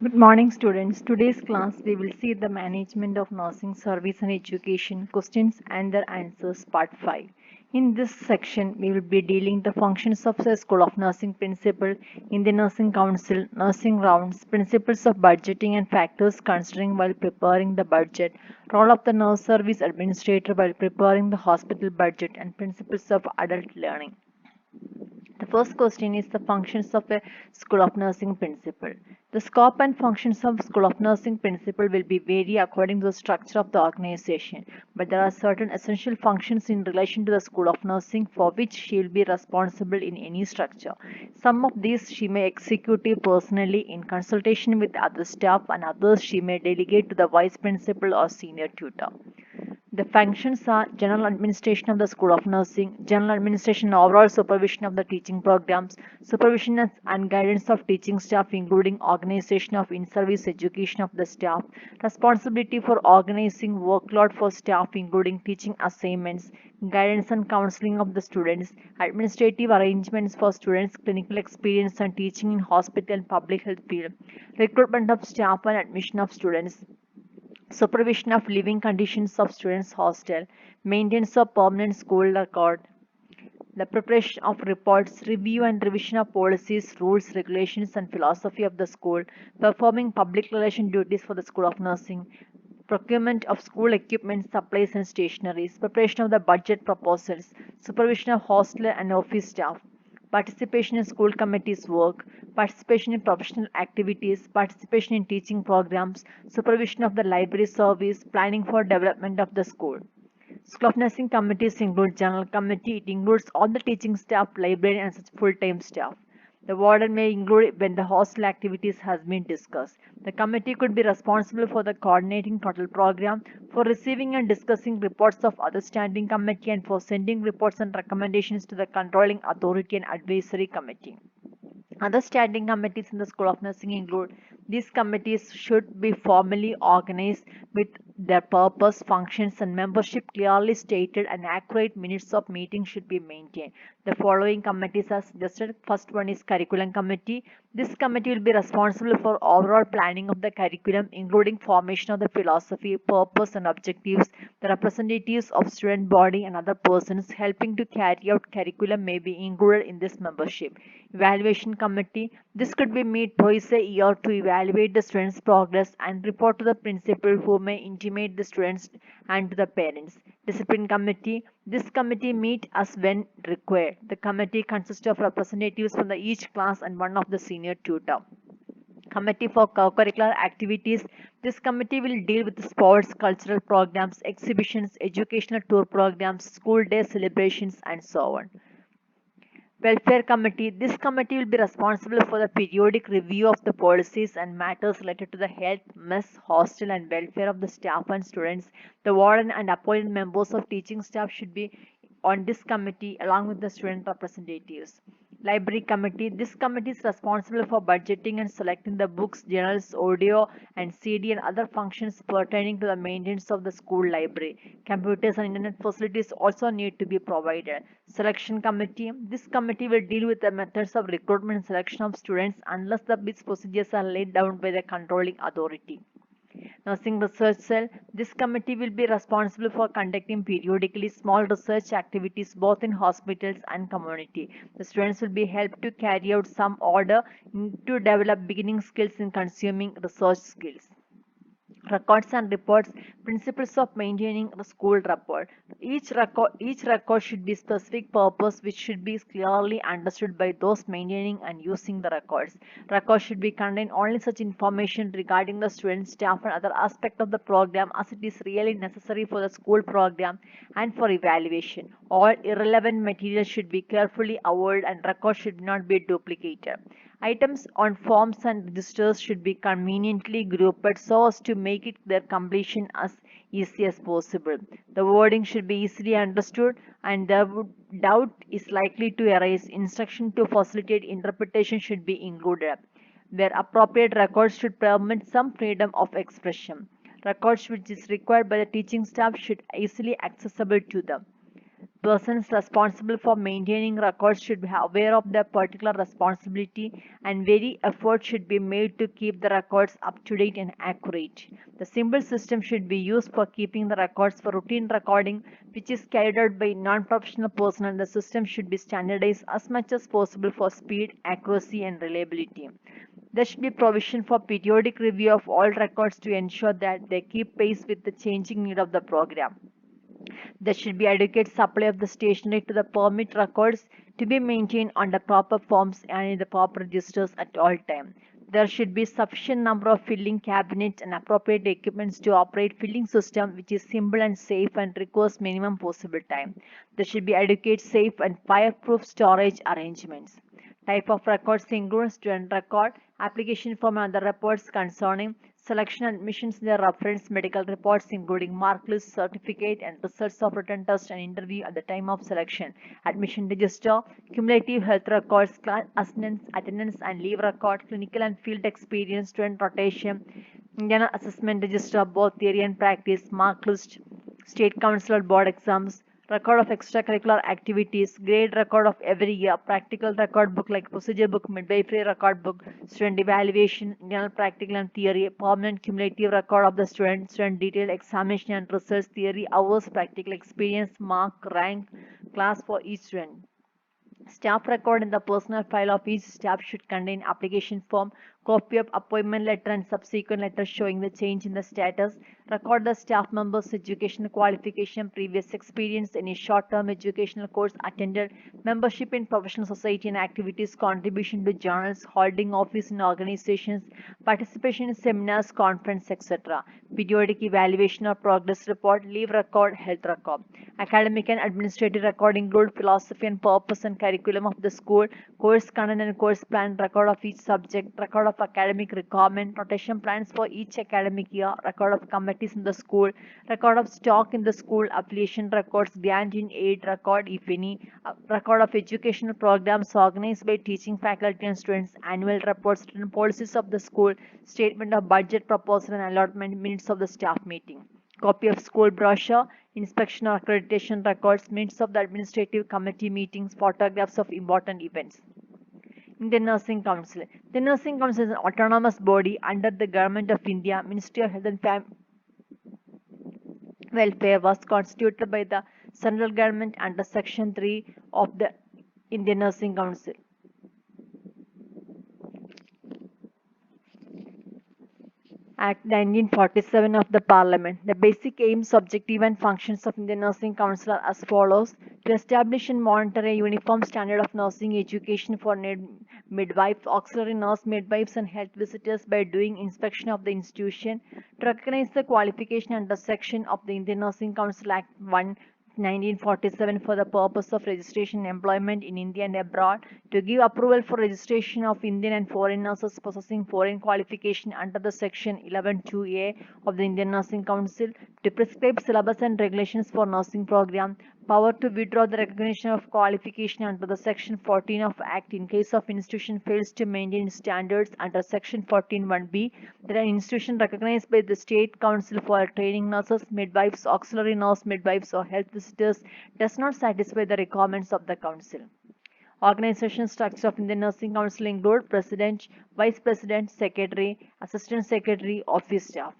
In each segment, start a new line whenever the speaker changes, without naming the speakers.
Good morning, students. Today's class we will see the management of nursing service and education questions and their answers part 5. In this section, we will be dealing the functions of the School of Nursing principal, in the nursing council, nursing rounds, principles of budgeting and factors considering while preparing the budget, role of the nurse service administrator while preparing the hospital budget, and principles of adult learning. The first question is the functions of a School of Nursing principal. The scope and functions of School of Nursing principal will be vary according to the structure of the organization, but there are certain essential functions in relation to the School of Nursing for which she will be responsible in any structure. Some of these she may execute personally in consultation with other staff, and others she may delegate to the vice principal or senior tutor. The functions are general administration of the School of Nursing, general administration and overall supervision of the teaching programs, supervision and guidance of teaching staff including organization of in-service education of the staff, responsibility for organizing workload for staff including teaching assignments, guidance and counseling of the students, administrative arrangements for students, clinical experience and teaching in hospital and public health field, recruitment of staff and admission of students, supervision of living conditions of students' hostel, maintenance of permanent school record, the preparation of reports, review and revision of policies, rules, regulations, and philosophy of the school, performing public relation duties for the School of Nursing, procurement of school equipment, supplies, and stationeries, preparation of the budget proposals, supervision of hostel and office staff, participation in school committees work, participation in professional activities, participation in teaching programs, supervision of the library service, planning for development of the school. School of Nursing committees include general committee. It includes all the teaching staff, librarian, and such full-time staff. The warden may include when the hostel activities has been discussed. The committee could be responsible for the coordinating total program, for receiving and discussing reports of other standing committee, and for sending reports and recommendations to the controlling authority and advisory committee. Other standing committees in the School of Nursing include these committees should be formally organized with their purpose, functions, and membership clearly stated, and accurate minutes of meetings should be maintained. The following committees are suggested. First one is Curriculum Committee. This committee will be responsible for overall planning of the curriculum, including formation of the philosophy, purpose, and objectives. The representatives of student body and other persons helping to carry out curriculum may be included in this membership. Evaluation Committee. This could be meet twice a year to evaluate the students' progress and report to the principal, who may intimate the students and to the parents. Discipline Committee. This committee meet as when required. The committee consists of representatives from each class and one of the senior tutor. Committee for Co-Curricular Activities. This committee will deal with sports, cultural programs, exhibitions, educational tour programs, school day celebrations, and so on. Welfare Committee. This committee will be responsible for the periodic review of the policies and matters related to the health, mess, hostel, and welfare of the staff and students. The warden and appointed members of teaching staff should be on this committee along with the student representatives. Library Committee. This committee is responsible for budgeting and selecting the books, journals, audio, and CD and other functions pertaining to the maintenance of the school library. Computers and internet facilities also need to be provided. Selection Committee. This committee will deal with the methods of recruitment and selection of students unless the bid procedures are laid down by the controlling authority. Nursing Research Cell. This committee will be responsible for conducting periodically small research activities both in hospitals and community. The students will be helped to carry out some order to develop beginning skills in consuming research skills. Records and reports. Principles of maintaining a school report. Each record should be specific purpose which should be clearly understood by those maintaining and using the records. Records should be contain only such information regarding the student, staff, and other aspect of the program as it is really necessary for the school program and for evaluation. All irrelevant material should be carefully avoided, and records should not be duplicated. Items on forms and registers should be conveniently grouped so as to make it their completion as easy as possible. The wording should be easily understood, and doubt is likely to arise. Instruction to facilitate interpretation should be included. Where appropriate, records should permit some freedom of expression. Records which is required by the teaching staff should easily accessible to them. persons responsible for maintaining records should be aware of their particular responsibility, and very effort should be made to keep the records up to date and accurate. The simple system should be used for keeping the records for routine recording, which is carried out by non-professional personnel. The system should be standardized as much as possible for speed, accuracy, and reliability. There should be provision for periodic review of all records to ensure that they keep pace with the changing need of the program. There should be adequate supply of the stationery to the permit records to be maintained on the proper forms and in the proper registers at all times. There should be sufficient number of filling cabinets and appropriate equipments to operate filling system which is simple and safe and requires minimum possible time. There should be adequate safe and fireproof storage arrangements. Type of records include student record, application form and other reports concerning selection admissions, their reference medical reports including mark list, certificate and results of written test and interview at the time of selection, admission register, cumulative health records, class attendance and leave record, clinical and field experience, student rotation, internal assessment register, both theory and practice, mark list, state council board exams, record of extracurricular activities, grade record of every year, practical record book like procedure book, midwifery record book, student evaluation, internal practical and theory, permanent cumulative record of the student, student detailed examination and results, theory hours, practical experience, mark, rank, class for each student. Staff record in the personal file of each staff should contain application form, copy of appointment letter and subsequent letter showing the change in the status, record the staff member's educational qualification, previous experience, any short-term educational course attended, membership in professional society and activities, contribution to journals, holding office in organizations, participation in seminars, conference, etc. Periodic evaluation or progress report, leave record, health record. Academic and administrative record include philosophy and purpose and curriculum of the school, course content and course plan, record of each subject, record of academic requirement, rotation plans for each academic year, record of committees in the school, record of stock in the school, affiliation records, grant in aid record if any, record of educational programs organized by teaching faculty and students, annual reports, written policies of the school, statement of budget proposal and allotment, minutes of the staff meeting. Copy of school brochure, inspection or accreditation records, minutes of the administrative committee meetings, photographs of important events. Indian Nursing Council. The Nursing Council is an autonomous body under the Government of India. Ministry of Health and Family Welfare was constituted by the central government under Section 3 of the Indian Nursing Council. Act 1947 of the Parliament. The basic aims, objective and functions of Indian Nursing Council are as follows: to establish and monitor a uniform standard of nursing education for midwives, auxiliary nurse midwives and health visitors by doing inspection of the institution, to recognize the qualification under section of the Indian Nursing Council Act 1 1947 for the purpose of registration and employment in India and abroad, to give approval for registration of Indian and foreign nurses possessing foreign qualification under the section 11(2)(a) of the Indian Nursing Council, to prescribe syllabus and regulations for nursing program, power to withdraw the recognition of qualification under the section 14 of Act in case of institution fails to maintain standards under section 14(1)(b), that an institution recognized by the State Council for training nurses, midwives, auxiliary nurse midwives or health visitors does not satisfy the requirements of the Council. Organization structure of Indian Nursing Council include President, Vice President, Secretary, Assistant Secretary, Office Staff.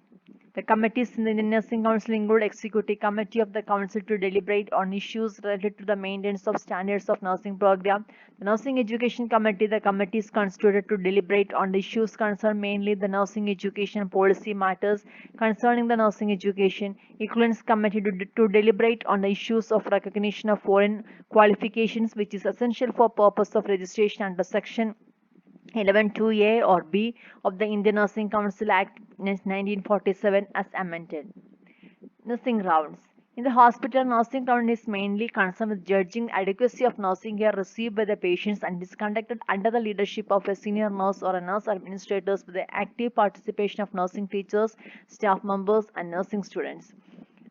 The committees in the Indian Nursing Council include Executive Committee of the Council to deliberate on issues related to the maintenance of standards of nursing program. The Nursing Education Committee, the committee is constituted to deliberate on the issues concerned mainly the nursing education policy matters concerning the nursing education. Equivalence Committee to deliberate on the issues of recognition of foreign qualifications which is essential for purpose of registration under section 11(2)(a) or (b) of the Indian Nursing Council Act 1947 as amended. Nursing rounds. In the hospital, nursing round is mainly concerned with judging the adequacy of nursing care received by the patients and is conducted under the leadership of a senior nurse or a nurse administrators with the active participation of nursing teachers, staff members and nursing students.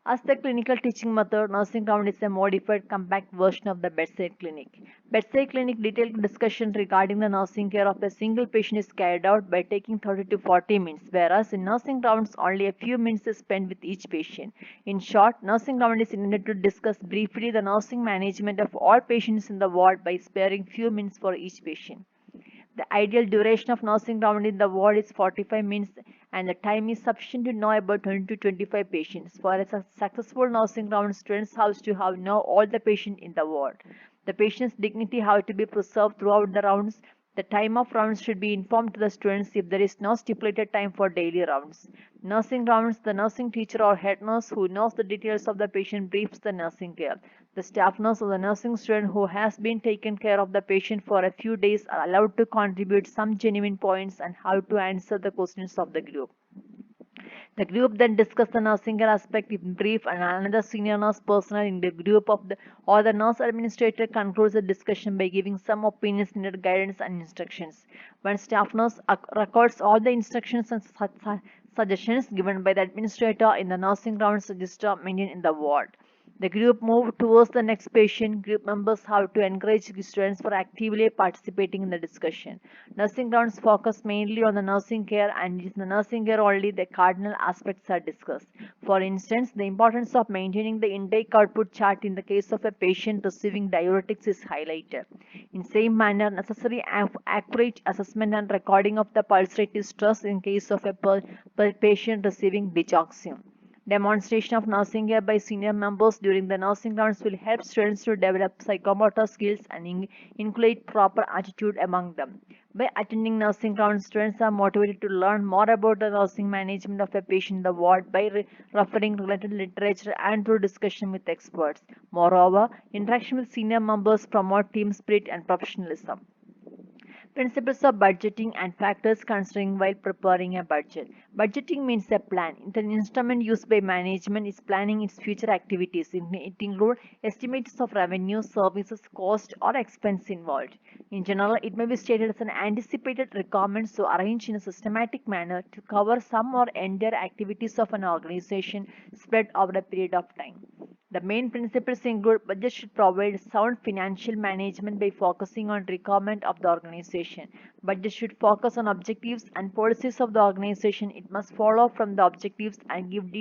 As the clinical teaching method, nursing round is a modified, compact version of the bedside clinic. Bedside clinic detailed discussion regarding the nursing care of a single patient is carried out by taking 30 to 40 minutes, whereas in nursing rounds, only a few minutes is spent with each patient. In short, nursing round is intended to discuss briefly the nursing management of all patients in the ward by sparing few minutes for each patient. The ideal duration of nursing round in the ward is 45 minutes and the time is sufficient to know about 20 to 25 patients. For a successful nursing round, students have to have know all the patients in the ward. The patient's dignity have to be preserved throughout the rounds. The time of rounds should be informed to the students if there is no stipulated time for daily rounds. Nursing rounds, the nursing teacher or head nurse who knows the details of the patient briefs the nursing care. The staff nurse or the nursing student who has been taken care of the patient for a few days are allowed to contribute some genuine points and how to answer the questions of the group. The group then discuss the nursing care aspect in brief and another senior nurse personnel in the group of the or the nurse administrator concludes the discussion by giving some opinions, needed guidance and instructions. One staff nurse records all the instructions and suggestions given by the administrator in the nursing rounds register maintained in the ward. The group moved towards the next patient. Group members have to encourage the students for actively participating in the discussion. Nursing rounds focus mainly on the nursing care and in the nursing care only the cardinal aspects are discussed. For instance, the importance of maintaining the intake output chart in the case of a patient receiving diuretics is highlighted. In same manner, necessary accurate assessment and recording of the pulse rate is stressed in case of a patient receiving digoxin. Demonstration of nursing care by senior members during the nursing rounds will help students to develop psychomotor skills and inculcate proper attitude among them. By attending nursing rounds, students are motivated to learn more about the nursing management of a patient in the ward by referring related literature and through discussion with experts. Moreover, interaction with senior members promote team spirit and professionalism. Principles of budgeting and factors considering while preparing a budget. Budgeting means a plan. It's an instrument used by management is planning its future activities. It includes estimates of revenue, services, cost, or expense involved. In general, it may be stated as an anticipated requirement so arranged in a systematic manner to cover some or entire activities of an organization spread over a period of time. The main principles include budget should provide sound financial management by focusing on requirement of the organization. Budget should focus on objectives and policies of the organization. It must follow from the objectives and give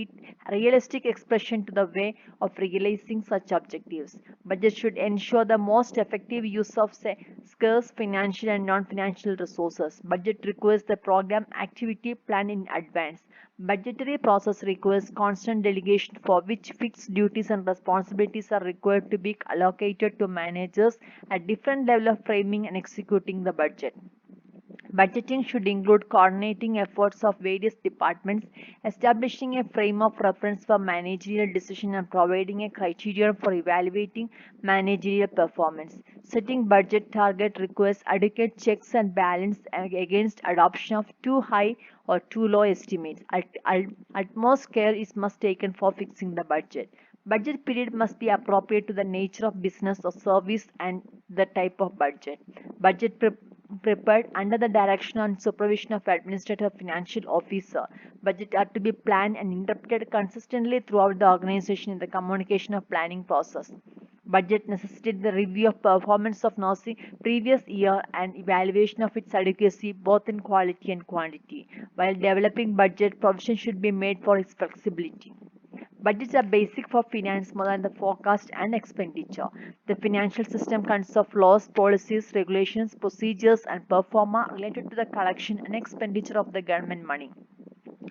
realistic expression to the way of realizing such objectives. Budget should ensure the most effective use of scarce financial and non-financial resources. Budget requires the program activity plan in advance. Budgetary process requires constant delegation for which fixed duties and responsibilities are required to be allocated to managers at different level of framing and executing the budget. Budgeting should include coordinating efforts of various departments, establishing a frame of reference for managerial decision and providing a criterion for evaluating managerial performance. Setting budget target requires adequate checks and balance against adoption of too high or too low estimates. Utmost care is must taken for fixing the budget. Budget period must be appropriate to the nature of business or service and the type of budget. Budget prepared under the direction and supervision of administrative financial officer. Budget are to be planned and interpreted consistently throughout the organization in the communication of planning process. Budget necessitates the review of performance of nursing previous year and evaluation of its adequacy both in quality and quantity. While developing budget, provision should be made for its flexibility. Budgets are basic for finance more than the forecast and expenditure. The financial system consists of laws, policies, regulations, procedures, and performa related to the collection and expenditure of the government money.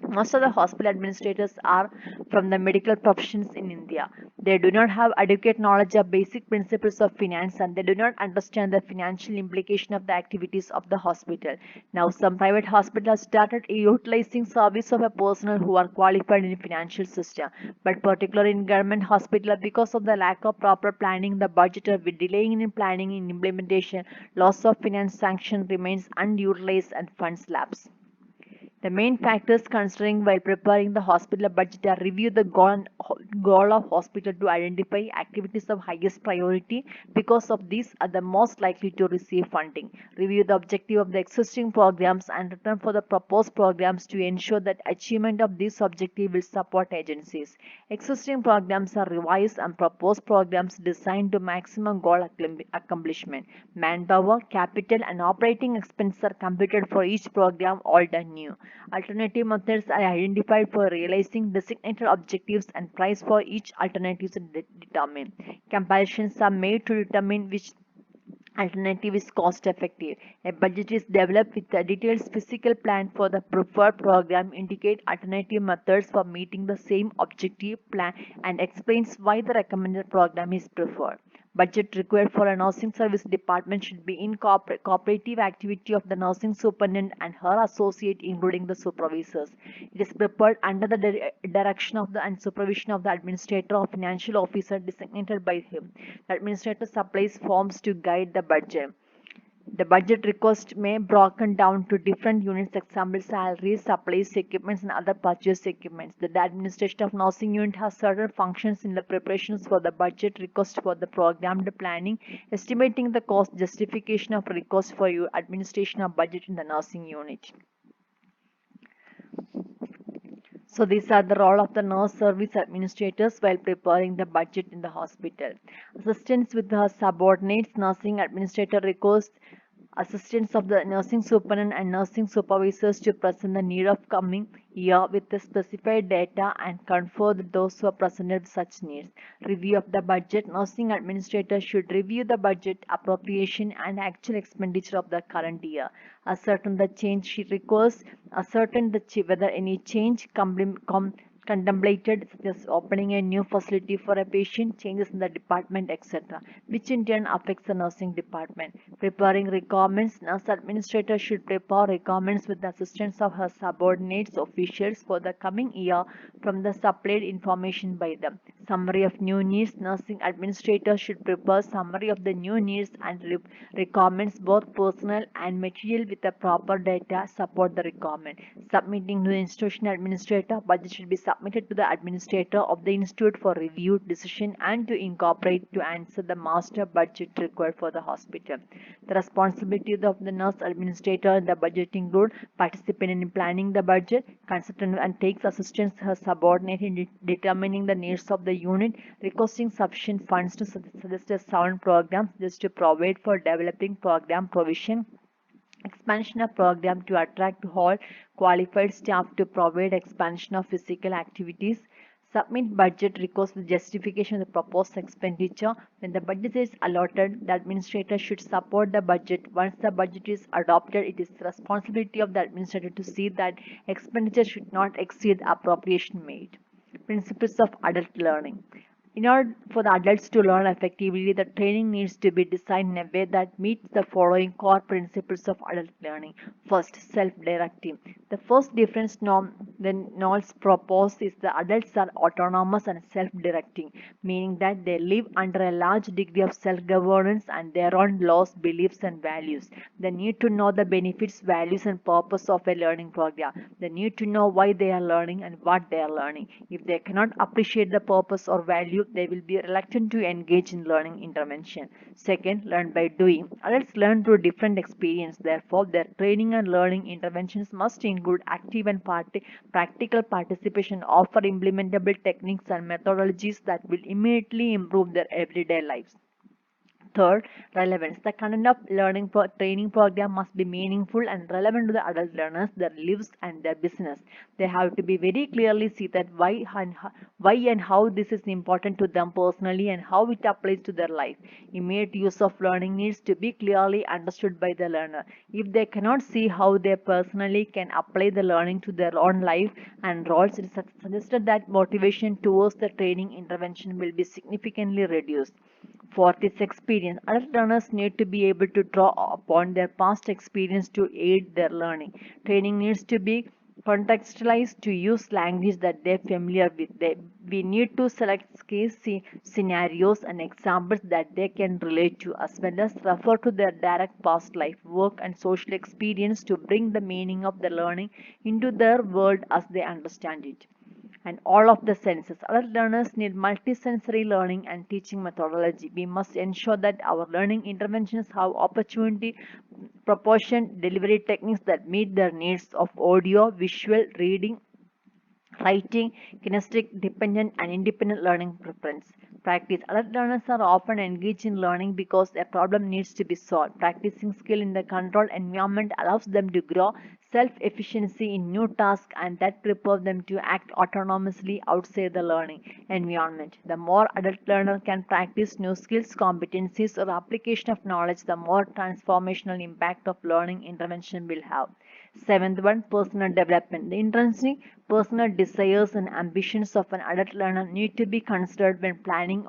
Most of the hospital administrators are from the medical professions in India. They do not have adequate knowledge of basic principles of finance and they do not understand the financial implication of the activities of the hospital. Now, some private hospitals started utilizing service of a personnel who are qualified in financial system, but particularly in government hospital because of the lack of proper planning, the budget or with delaying in planning and implementation, loss of finance sanction remains unutilized and funds lapse. The main factors considering while preparing the hospital budget are review the goal of hospital to identify activities of highest priority because of these are the most likely to receive funding. Review the objective of the existing programs and return for the proposed programs to ensure that achievement of this objective will support agencies. Existing programs are revised and proposed programs designed to maximum goal accomplishment. Manpower, capital and operating expenses are computed for each program, old and new. Alternative methods are identified for realizing designated objectives and price for each alternative is determined. Comparisons are made to determine which alternative is cost effective. A budget is developed with a detailed physical plan for the preferred program, indicate alternative methods for meeting the same objective plan and explains why the recommended program is preferred. Budget required for a nursing service department should be in cooperative activity of the nursing superintendent and her associate including the supervisors. It is prepared under the direction of the and supervision of the administrator or financial officer designated by him. The administrator supplies forms to guide the budget. The budget request may be broken down to different units, example salaries, supplies, equipments and other purchase equipments. The administration of nursing unit has certain functions in the preparations for the budget request for the programmed planning, estimating the cost, justification of request for your administration of budget in the nursing unit. So these are the role of the nurse service administrators while preparing the budget in the hospital. Assistance with the subordinates, nursing administrator requires assistance of the nursing superintendent and nursing supervisors to present the need of coming year with the specified data and confer those who are presented such needs. Review of the budget. Nursing administrator should review the budget, appropriation and actual expenditure of the current year. Ascertain the change she requires. Ascertain whether any change contemplated such as opening a new facility for a patient, changes in the department, etc., which in turn affects the nursing department. Preparing requirements. Nurse administrator should prepare requirements with the assistance of her subordinates officials for the coming year from the supplied information by them. Summary of new needs. Nursing administrator should prepare summary of the new needs and requirements, both personal and material, with the proper data support the requirement. Submitting to the institution administrator. Budget should be submitted to the administrator of the institute for review, decision and to incorporate to answer the master budget required for the hospital. The responsibilities of the nurse administrator in the budget include participate in planning the budget, consultant and takes assistance her subordinate in determining the needs of the unit, requesting sufficient funds to suggest a sound program, just to provide for developing program provision, expansion of program to attract all qualified staff to provide expansion of physical activities. Submit budget request the justification of the proposed expenditure. When the budget is allotted, the administrator should support the budget. Once the budget is adopted, it is the responsibility of the administrator to see that expenditure should not exceed the appropriation made. Principles of adult learning. In order for the adults to learn effectively, the training needs to be designed in a way that meets the following core principles of adult learning. First, self-directing. The first difference the Knowles proposed is the adults are autonomous and self-directing, meaning that they live under a large degree of self-governance and their own laws, beliefs and values. They need to know the benefits, values and purpose of a learning program. They need to know why they are learning and what they are learning. If they cannot appreciate the purpose or value, they will be reluctant to engage in learning intervention. Second, learn by doing. Adults learn through different experience. Therefore, their training and learning interventions must include active and practical participation, offer implementable techniques and methodologies that will immediately improve their everyday lives. Third, relevance. The content of training program must be meaningful and relevant to the adult learners, their lives and their business. They have to be very clearly see that why and how this is important to them personally and how it applies to their life. Immediate use of learning needs to be clearly understood by the learner. If they cannot see how they personally can apply the learning to their own life and roles, it is suggested that motivation towards the training intervention will be significantly reduced. Fourth is experience. Adult learners need to be able to draw upon their past experience to aid their learning. Training needs to be contextualize to use language that they're familiar with. We need to select case scenarios and examples that they can relate to, as well as refer to their direct past life, work, and social experience to bring the meaning of the learning into their world as they understand it. And all of the senses. Adult learners need multisensory learning and teaching methodology. We must ensure that our learning interventions have opportunity, proportion, delivery techniques that meet their needs of audio, visual, reading, writing, kinesthetic, dependent, and independent learning preference. Practice. Adult learners are often engaged in learning because a problem needs to be solved. Practicing skill in the controlled environment allows them to grow self-efficiency in new tasks and that prepare them to act autonomously outside the learning environment. The more adult learner can practice new skills, competencies, or application of knowledge, the more transformational impact of learning intervention will have. Seventh one, personal development. The intrinsic personal desires and ambitions of an adult learner need to be considered when planning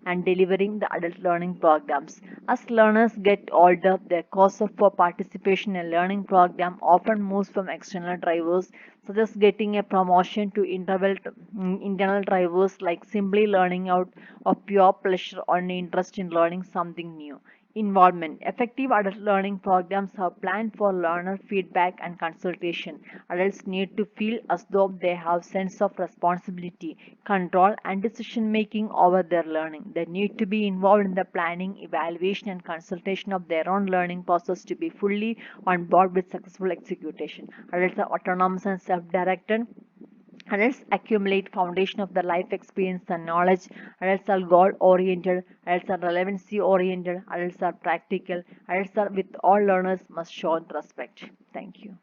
and delivering the adult learning programs. As learners get older, their cost for participation in a learning program often moves from external drivers, such as getting a promotion, to internal drivers like simply learning out of pure pleasure or an interest in learning something new. Involvement. Effective adult learning programs are planned for learner feedback and consultation. Adults need to feel as though they have sense of responsibility, control, and decision making over their learning. They need to be involved in the planning, evaluation, and consultation of their own learning process to be fully on board with successful execution. Adults are autonomous and self-directed. Adults accumulate foundation of the life experience and knowledge. Adults are goal oriented. Adults are relevancy oriented. Adults are practical. Adults are with all learners must show respect. Thank you.